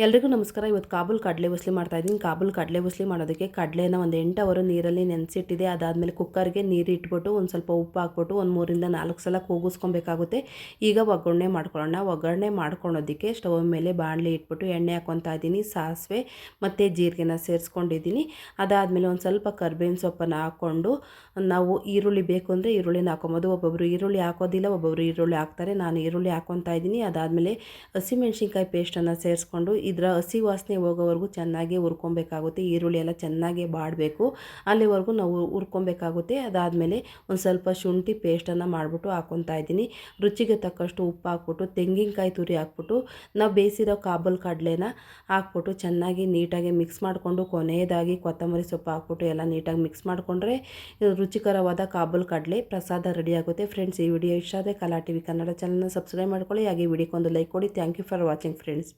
ಎಲ್ರಿಗೂ ನಮಸ್ಕಾರ. ಇವತ್ತು ಕಾಬೂಲ್ ಕಡಲೆ ಬಸ್ಲಿ ಮಾಡ್ತಾಯಿದ್ದೀನಿ. ಕಾಬೂಲ್ ಕಡಲೆ ಬಸ್ಲಿ ಮಾಡೋದಕ್ಕೆ ಕಡಲೆನ ಒಂದು 8 ಅವರು ನೀರಲ್ಲಿ ನೆನೆಸಿಟ್ಟಿದೆ. ಅದಾದಮೇಲೆ ಕುಕ್ಕರ್ಗೆ ನೀರು ಇಟ್ಬಿಟ್ಟು ಒಂದು ಸ್ವಲ್ಪ ಉಪ್ಪು ಹಾಕ್ಬಿಟ್ಟು ಒಂದು 3ರಿಂದ 4 ಸಲ ಕೂಗಿಸ್ಕೊಬೇಕಾಗುತ್ತೆ. ಈಗ ಒಗ್ಗರಣೆ ಮಾಡ್ಕೊಳ್ಳೋಣ. ಒಗ್ಗರಣೆ ಮಾಡ್ಕೊಳೋದಕ್ಕೆ ಸ್ಟವ್ ಮೇಲೆ ಬಾಣಲಿ ಇಟ್ಬಿಟ್ಟು ಎಣ್ಣೆ ಹಾಕ್ಕೊತಾ ಇದ್ದೀನಿ. ಸಾಸಿವೆ ಮತ್ತು ಜೀರಿಗೆನ ಸೇರಿಸ್ಕೊಂಡಿದ್ದೀನಿ. ಅದಾದಮೇಲೆ ಒಂದು ಸ್ವಲ್ಪ ಕರ್ಬೇವಿನ ಸೊಪ್ಪನ್ನು ಹಾಕ್ಕೊಂಡು ನಾವು ಈರುಳ್ಳಿ ಬೇಕು ಅಂದರೆ ಈರುಳ್ಳಿನ ಹಾಕೊಬೋದು. ಒಬ್ಬೊಬ್ಬರು ಈರುಳ್ಳಿ ಹಾಕೋದಿಲ್ಲ, ಒಬ್ಬೊಬ್ಬರು ಈರುಳ್ಳಿ ಹಾಕ್ತಾರೆ. ನಾನು ಈರುಳ್ಳಿ ಹಾಕ್ಕೊತಾ ಇದ್ದೀನಿ. ಅದಾದಮೇಲೆ ಹಸಿಮೆಣ್ಸಿನ್ಕಾಯಿ ಪೇಸ್ಟನ್ನು ಸೇರಿಸ್ಕೊಂಡು ಇದರ ಹಸಿ ವಾಸನೆ ಹೋಗೋವರೆಗೂ ಚೆನ್ನಾಗಿ ಹುರ್ಕೊಬೇಕಾಗುತ್ತೆ. ಈರುಳ್ಳಿ ಎಲ್ಲ ಚೆನ್ನಾಗಿ ಬಾಡಬೇಕು, ಅಲ್ಲಿವರೆಗೂ ನಾವು ಹುರ್ಕೊಬೇಕಾಗುತ್ತೆ. ಅದಾದಮೇಲೆ ಒಂದು ಸ್ವಲ್ಪ ಶುಂಠಿ ಪೇಸ್ಟನ್ನು ಮಾಡಿಬಿಟ್ಟು ಹಾಕ್ಕೊತಾ ಇದ್ದೀನಿ. ರುಚಿಗೆ ತಕ್ಕಷ್ಟು ಉಪ್ಪು ಹಾಕ್ಬಿಟ್ಟು ತೆಂಗಿನಕಾಯಿ ತುರಿ ಹಾಕ್ಬಿಟ್ಟು ನಾವು ಬೇಯಿಸಿರೋ ಕಾಬೂಲ್ ಕಡಲೆನ ಹಾಕ್ಬಿಟ್ಟು ಚೆನ್ನಾಗಿ ನೀಟಾಗಿ ಮಿಕ್ಸ್ ಮಾಡಿಕೊಂಡು ಕೊನೆಯದಾಗಿ ಕೊತ್ತಂಬರಿ ಸೊಪ್ಪು ಹಾಕ್ಬಿಟ್ಟು ಎಲ್ಲ ನೀಟಾಗಿ ಮಿಕ್ಸ್ ಮಾಡಿಕೊಂಡ್ರೆ ರುಚಿಕರವಾದ ಕಾಬೂಲ್ ಕಡಲೆ ಪ್ರಸಾದ ರೆಡಿಯಾಗುತ್ತೆ. ಫ್ರೆಂಡ್ಸ್, ಈ ವಿಡಿಯೋ ಇಷ್ಟ ಆದರೆ ಕಲಾ ಟಿವಿ ಕನ್ನಡ ಚಾನಲ್ನ ಸಬ್ಸ್ಕ್ರೈಬ್ ಮಾಡ್ಕೊಳ್ಳಿ. ಹಾಗೆ ವಿಡಿಯೋಕ್ಕೊಂದು ಲೈಕ್ ಕೊಡಿ. Thank you for watching friends.